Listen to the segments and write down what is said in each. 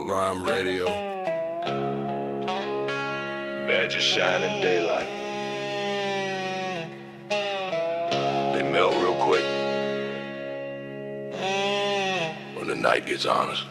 Outlaw Radio. Badges shine in daylight. They melt real quick when the night gets honest.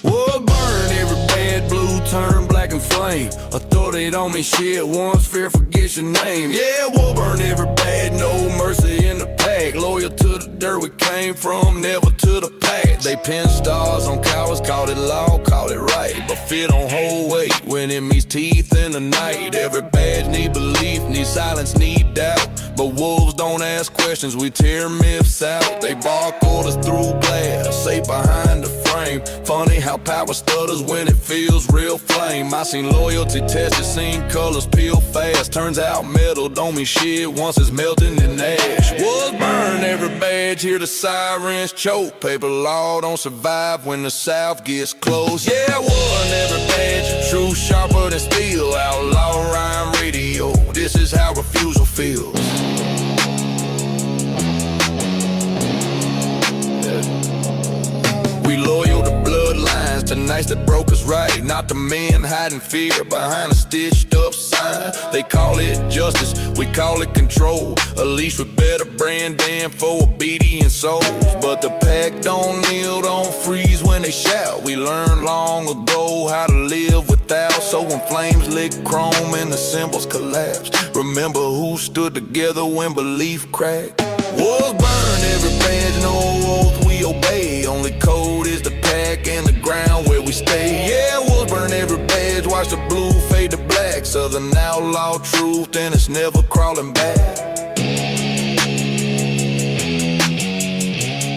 Wood burn, every bad blue turn black and flame. I thought it on me shit once, fear forget your name. Yeah, we'll burn every bad, no mercy in the pack. Loyal to the dirt we came from, never to the past. They pin stars on cowards, called it law, called it right. But fear don't hold weight when it meets teeth in the night. Every badge need belief, need silence, need doubt. But wolves don't ask questions, we tear myths out. They bark orders through glass, safe behind the frame. Funny how power stutters when it feels real flame. I seen loyalty tested, seen colors peel fast. Turns out metal don't mean shit once it's melting in ash. Woods burn, every badge, hear the sirens choke. Paper law don't survive when the south gets close. Yeah, wood, every badge, truth sharper than steel. Outlaw rhyme radio, this is how refusal feels. We loyal to bloodlines, to nights that broke us right. Not the men hiding fear behind a stitched up sign. They call it justice, we call it control. A leash with better branding for obedient souls. But the pack don't kneel, don't freeze when they shout. We learned long ago how to live without. So when flames lick chrome and the symbols collapse, remember who stood together when belief cracked. Wolves burn, every badge, no oath we obey. Only code is the pack and the ground where we stay. Yeah, wolves burn every badge, watch the blue fade to black. Southern outlaw truth and it's never crawling back.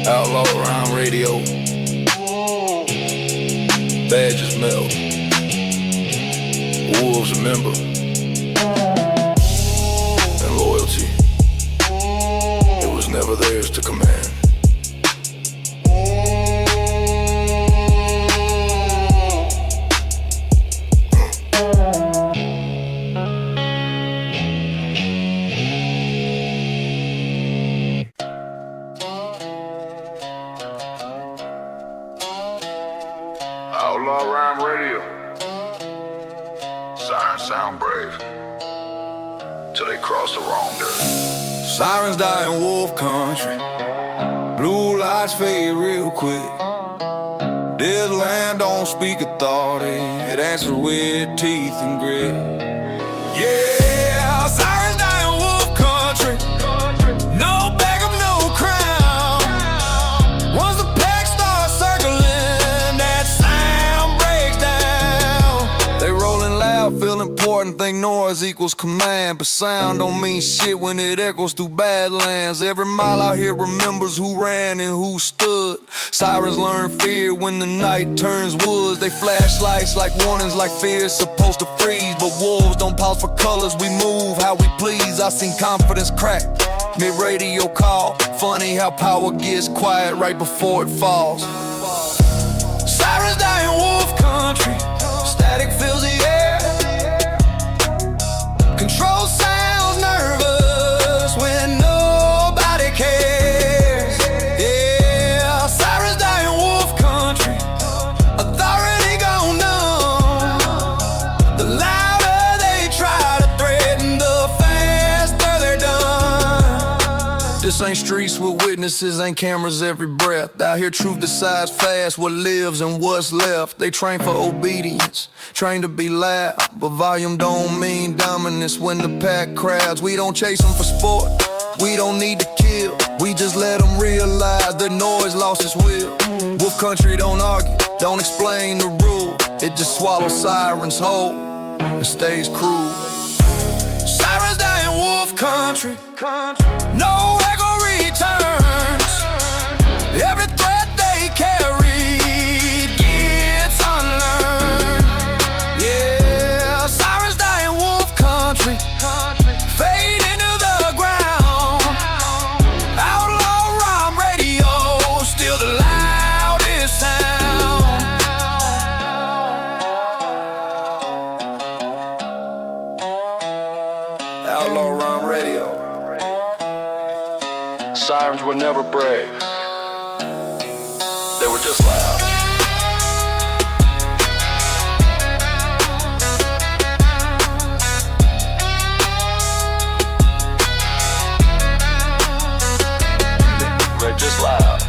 Outlaw rhyme radio, badges melt, wolves remember, and loyalty, it was never theirs to command. Outlaw rhyme radio. Sirens sound brave till they cross the wrong dirt. Sirens die in wolf country, blue lights fade real quick. This land don't speak authority, it answers with teeth and grit. Yeah, sirens die in wolf country, no backup, no crown. Once the pack starts circling, that sound breaks down. They rolling loud, feel important, think noise equals command. But sound don't mean shit when it echoes through badlands. Every mile out here remembers who ran and who stood. Sirens learn fear when the night turns woods. They flash lights like warnings, like fear is supposed to freeze. But wolves don't pause for colors, we move how we please. I seen confidence crack mid-radio call. Funny how power gets quiet right before it falls. Sirens die in wolf country, static fills the air. Control sounds nervous when nobody cares. Yeah, sirens die in wolf country, authority gone numb. The louder they try to threaten, the faster they're done. This ain't streets with witnesses, ain't cameras every breath. Out here truth decides fast what lives and what's left. They train for obedience, train to be loud, but volume don't mean dominance when the pack crowds. We don't chase them for sport, we don't need to kill. We just let them realize the noise lost its will. Wolf country don't argue, don't explain the rule. It just swallows sirens whole and stays cruel. Sirens die in wolf country, no echo returns. Every threat they carry gets unlearned. Yeah, sirens die in wolf country, fade into the ground. Outlaw rhyme radio, still the loudest sound. Outlaw rhyme radio. Sirens were never brave, they were just loud. just loud.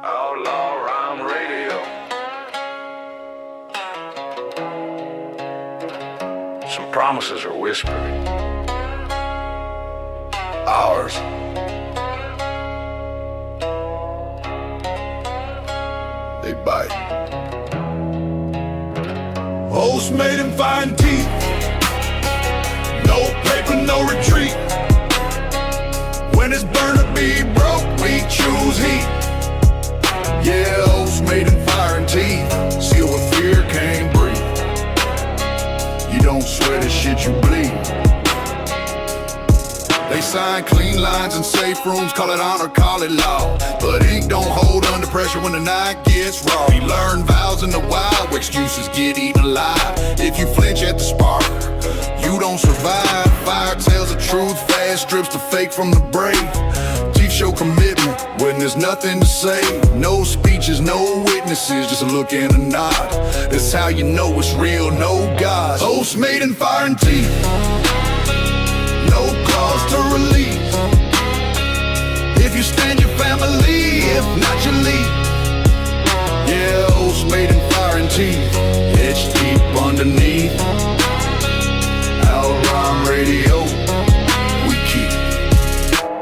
Outlaw rhyme radio. Some promises are whispered. Ours. They bite. Oaths made in fine teeth. No paper, no retreat. When it's burn to be broke, we choose heat. Yeah, oaths made in fire and teeth. Seal with fear, can't breathe. You don't swear the shit you bleed. They sign clean lines in safe rooms, call it honor, call it law. But ink don't hold under pressure when the night gets raw. We learn vows in the wild, where excuses get eaten alive. If you flinch at the spark, you don't survive. Fire tells the truth, fast strips the fake from the brave. Chief show commitment when there's nothing to say. No speeches, no witnesses, just a look and a nod. That's how you know it's real, no gods. Oaths made in fire and teeth. No cause to release. If you stand your family, if not your lead. Yeah, oaths made in fire and teeth. Etched deep underneath. Outrhyme radio, we keep.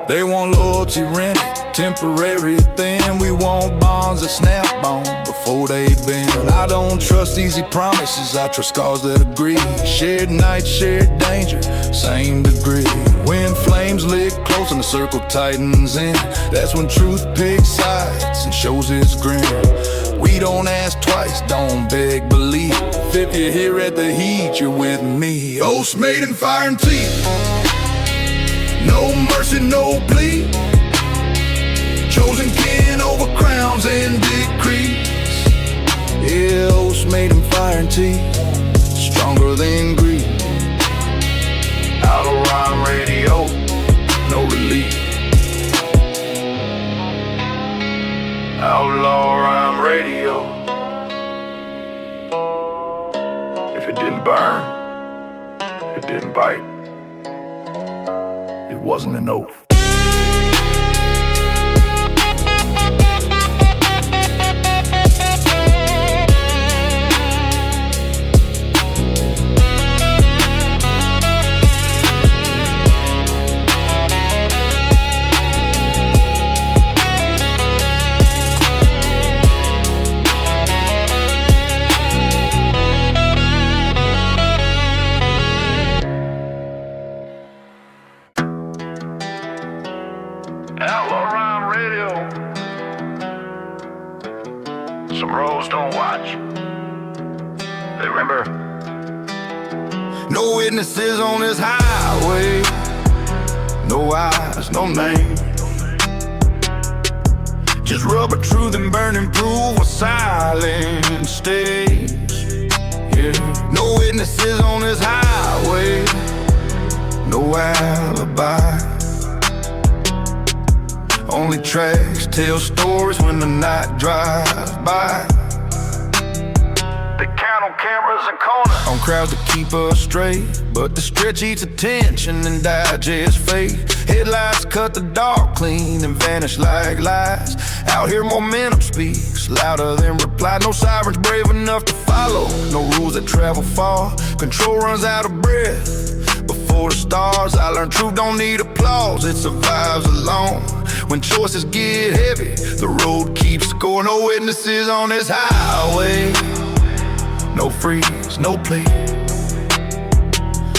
They want loyalty rented, temporary thing. We want bonds that snap on before they bend. I don't trust easy promises, I trust scars that agree. Shared night, shared danger, same degree. When flames lick close and the circle tightens in, that's when truth picks sides and shows its grin. We don't ask twice, don't beg, believe. If you're here at the heat, you're with me. Oaths made in fire and teeth. No mercy, no plea. Chosen kin over crowns and decrees. Yeah, oaths made in fire and teeth. Stronger than greed. Outrhyme radio, no relief. Outlaw rhyme radio. If it didn't burn, it didn't bite. It wasn't an oath. Outlaw rhyme radio. Some roads don't watch. They remember. No witnesses on this highway. No eyes, no name. Just rubber truth and burning proof of silence stays. Yeah. No witnesses on this highway. No alibi. Only tracks tell stories when the night drives by. They count on cameras and corners. On crowds to keep us straight, but the stretch eats attention and digest faith. Headlights cut the dark clean and vanish like lies. Out here momentum speaks louder than reply. No sirens brave enough to follow, no rules that travel far. Control runs out of breath before the stars. I learned truth don't need applause, it survives alone. When choices get heavy, the road keeps score. No witnesses on this highway. No freeze, no plea.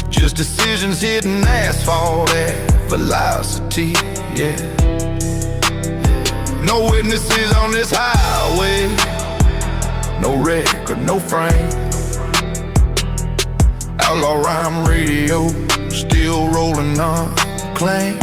Just decisions hitting asphalt at velocity, yeah. No witnesses on this highway. No record, no frame. Outlaw rhyme radio, still rolling on claim.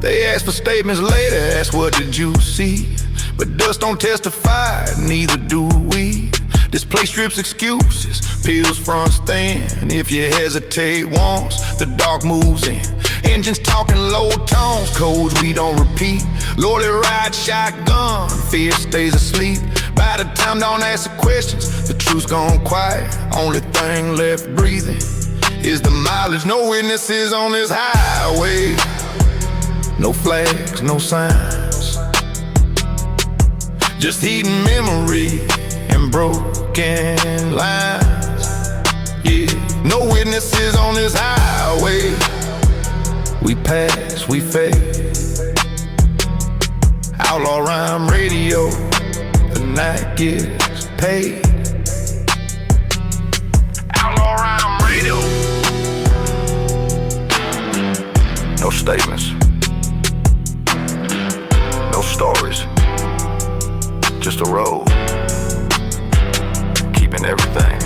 They ask for statements later, ask what did you see. But dust don't testify, neither do we. This place strips excuses, pills front stand. If you hesitate once, the dark moves in. Engines talking low tones, codes we don't repeat. Lordy ride shotgun, fear stays asleep. By the time don't ask the questions, the truth's gone quiet. Only thing left breathing is the mileage. No witnesses on this highway, no flags, no signs, just hidden memory and broken lines. Yeah, no witnesses on this highway. We pass, we fade. Outlaw rhyme radio, the night gets paid. Outlaw rhyme radio. No statements, no stories, just a road, keeping everything.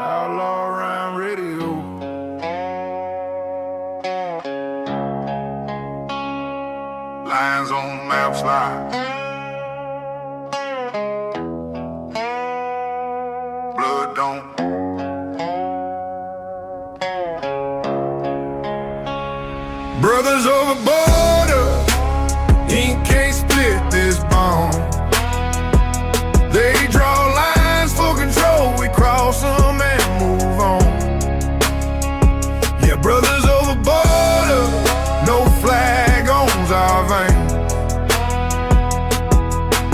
Outlaw rhyme radio. Lines on maps lie. Blood don't. Brothers over border, ink can't split this bond. They draw lines for control, we cross them and move on. Yeah, brothers over border, no flag owns our vein.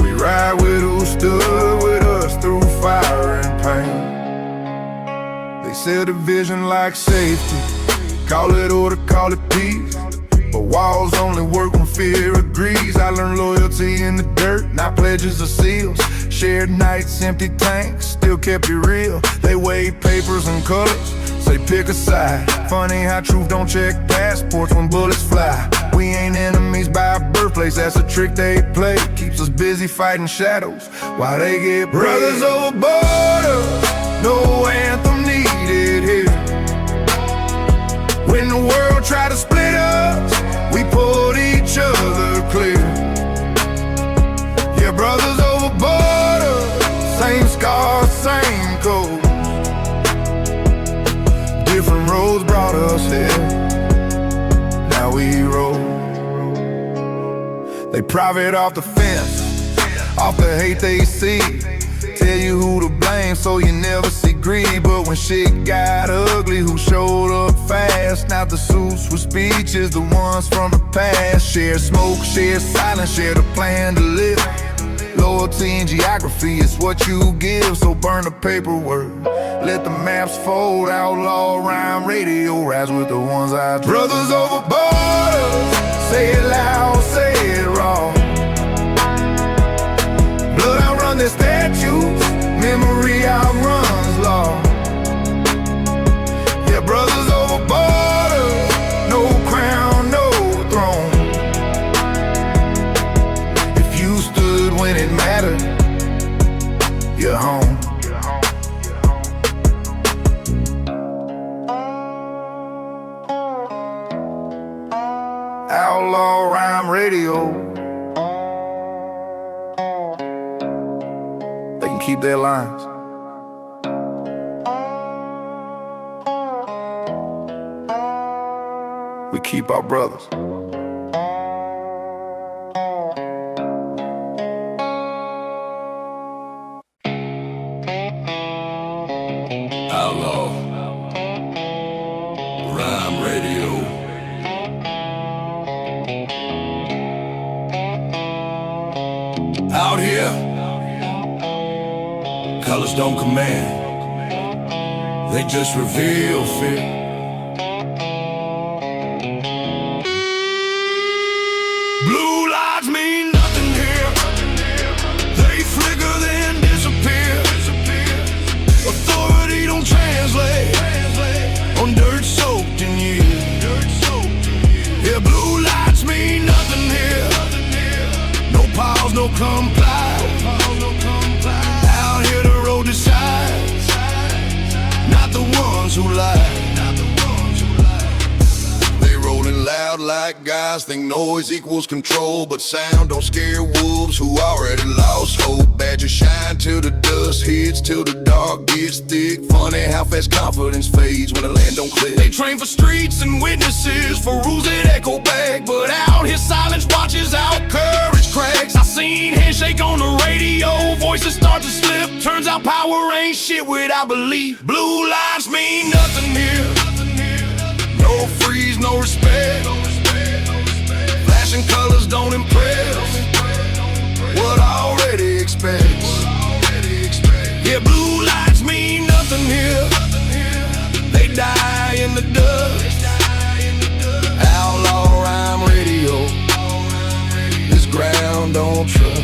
We ride with who stood with us through fire and pain. They sell division like safety, call it order, call it peace. But walls only work when fear agrees. I learned loyalty in the dirt, not pledges or seals. Shared nights, empty tanks, still kept it real. They weighed papers and colors, say pick a side. Funny how truth don't check passports when bullets fly. We ain't enemies by birthplace, that's a trick they play. Keeps us busy fighting shadows while they get paid. Brothers over border, no anthem needed here. When the world tried to split us, we pulled each other clear. Yeah, brothers over border, same scars, same code. Different roads brought us here, now we roll. They profit off the fence, off the hate they see. Tell you who to blame so you never see greed. But when shit got ugly, who showed up fast? Not the suits with speeches, the ones from the past. Share smoke, share silence, share the plan to live. Loyalty and geography is what you give, so burn the paperwork, let the maps fold. Outlaw rhyme radio, rise with the ones I trust. Brothers over borders, say it loud, say it raw. Blood outrun their statues, memory outruns law. Yeah, brothers over borders, no crown, no throne. If you stood when it mattered, you're home. Outlaw rhyme radio. They can keep their lines. We keep our brothers. Outlaw rhyme radio. Out here, colors don't command, they just reveal fear. Blue lights mean nothing here, they flicker then disappear. Authority don't translate on dirt soaked in years. Yeah, blue lights mean nothing here, like guys think noise equals control, but sound don't scare wolves who already lost hope. Badgers shine till the dust hits, till the dark gets thick. Funny how fast confidence fades when the land don't click. They train for streets and witnesses, for rules that echo back, but out here silence watches out, courage cracks. I seen handshake on the radio, voices start to slip. Turns out power ain't shit without belief. Blue lines mean nothing here. No freeze, no respect. Flashing colors don't impress what I already expect. Yeah, blue lights mean nothing here. They die in the dust. Outlaw rhyme radio. This ground don't trust.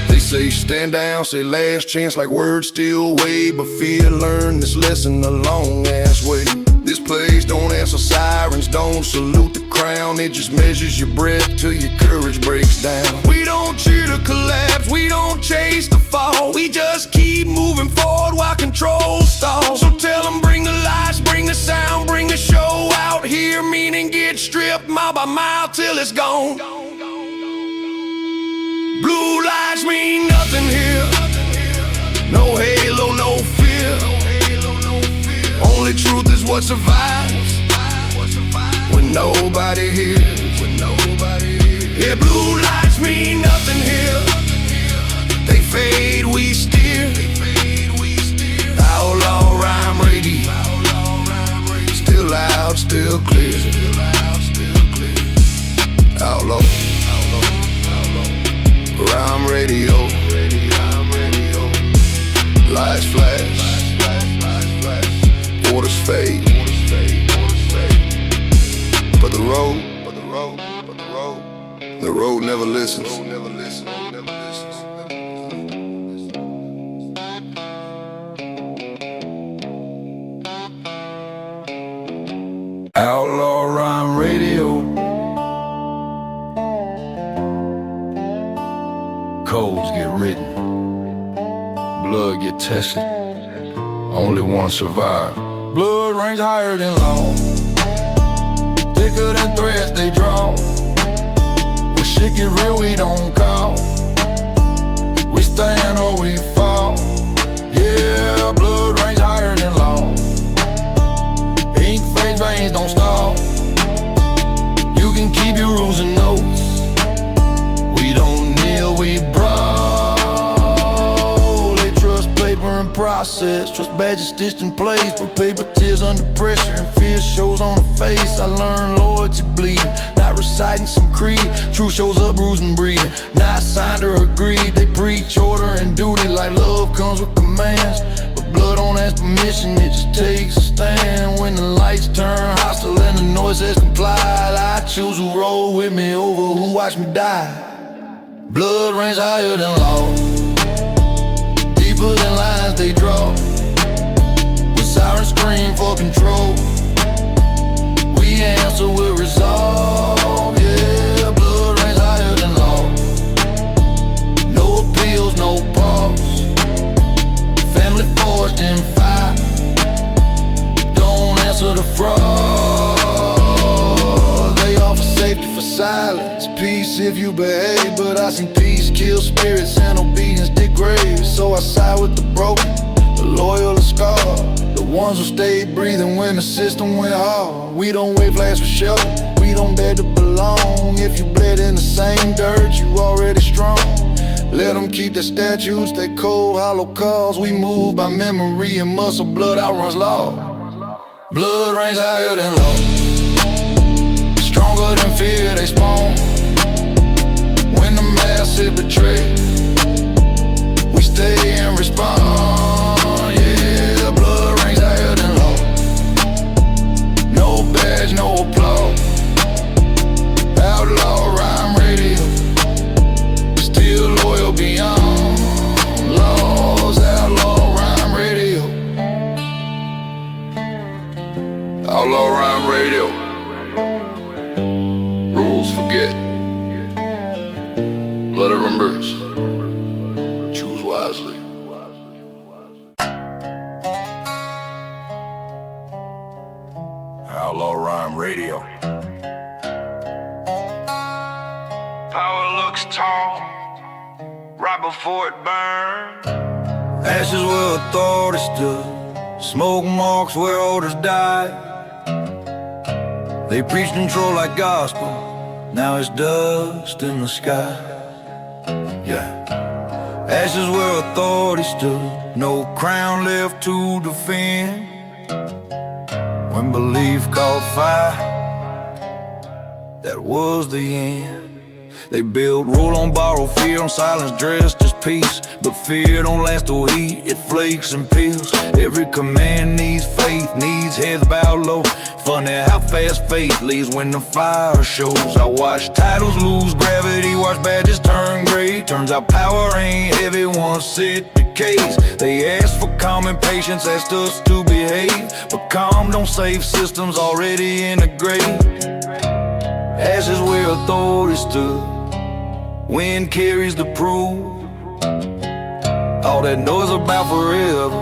They say stand down, say last chance, like words still weigh, but fear learn this lesson a long ass way. This place don't answer sirens, don't salute the crown. It just measures your breath till your courage breaks down. We don't cheer to collapse, we don't chase the fall. We just keep moving forward while control stalls. So tell them bring the lights, bring the sound, bring the show out here. Meaning get stripped mile by mile till it's gone. Blue lights mean nothing here. No halo, no fear. Only truth is what survives when nobody hears. Yeah, blue lights mean nothing here. They fade, we steer. Outlaw rhyme radio. Still loud, still clear. Outlaw rhyme radio. Lights flash, waters fade. But the road never listens. Outlaw rhyme radio. Codes get written, blood get tested, only one survive. Blood ranks higher than law, thicker than threads they draw. When shit get real, we don't call. We stand or we fall. Yeah, blood ranks higher than law. Ink fades, veins don't stop. You can keep your rules and notes. We don't kneel, we brawl. They trust paper and process, trust badges stitched in place, but paper tears under pressure and fear shows on the face. I learned loyalty bleeding, not reciting some creed. Truth shows up bruised and breathing, not signed or agreed. They preach order and duty like love comes with commands, but blood don't ask permission, it just takes a stand. When the lights turn hostile and the noise has complied, I choose who roll with me over who watch me die. Blood ranks higher than law, deeper than lines they draw. When sirens scream for control, we answer with resolve. Yeah, blood ranks higher than law. No appeals, no pause. Family forged in fire, don't answer the fraud. They offer safety for silence, peace if you behave, but I seen peace kill spirits and obedience degrade. So I side with the broken, the loyal, the scarred, the ones who stayed breathing when the system went hard. We don't wait flags for shelter, we don't beg to belong. If you bled in the same dirt, you already strong. Let them keep their statues, they cold, hollow calls. We move by memory and muscle, blood outruns law. Blood ranks higher than law, stronger than fear they spawn. When the masses betray, we stay and respond. Yeah, blood ranks higher than law. No badge, no applause. Outlaw rhyme radio, still loyal beyond laws. Outlaw rhyme radio. Outlaw rhyme radio. Rules forget, blood remembers. Choose wisely. Outlaw rhyme Rhyme Radio. Power looks tall, right before it burns. Ashes where authority stood, smoke marks where orders died. They preached control like gospel, now it's dust in the sky. Yeah. Ashes where authority stood, no crown left to defend. When belief caught fire, that was the end. They built roll on borrowed fear, on silence dressed as peace. But fear don't last to heat, it flakes and peels. Every command needs faith, needs heads bowed low. Funny how fast faith leaves when the fire shows. I watch titles lose gravity, watch badges turn gray. Turns out power ain't heavy once it decays. They asked for calm and patience, asked us to behave. But calm don't save systems already in the grave. Ashes where authority stood, wind carries the proof. All that noise about forever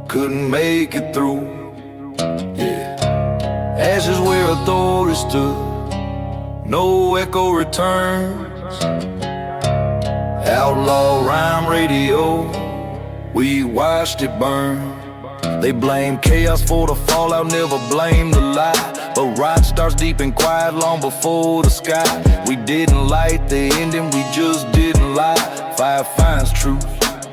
couldn't make it through. Yeah. Ashes where authority stood, no echo returns. Outlaw rhyme radio, we watched it burn. They blame chaos for the fallout, never blame the lie. But rot starts deep and quiet long before the sky. We didn't light the ending, we just didn't lie. Fire finds truth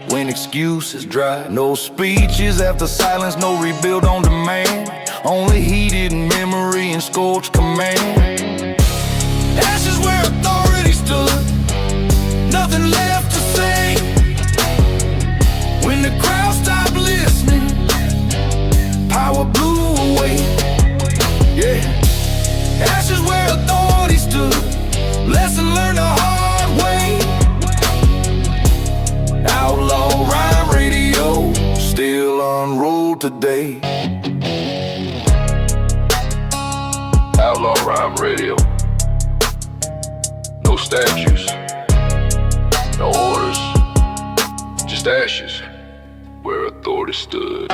when excuses dry. No speeches after silence, no rebuild on demand. Only heated memory and scorched command. Ashes where authority stood, nothing left to say. When the crowd stopped listening, power blew away. Yeah. Ashes where authority stood, lesson learned the hard way. Outlaw rhyme radio, still unrolled today. Outlaw Rhyme Radio. No statues, no orders, just ashes where authority stood.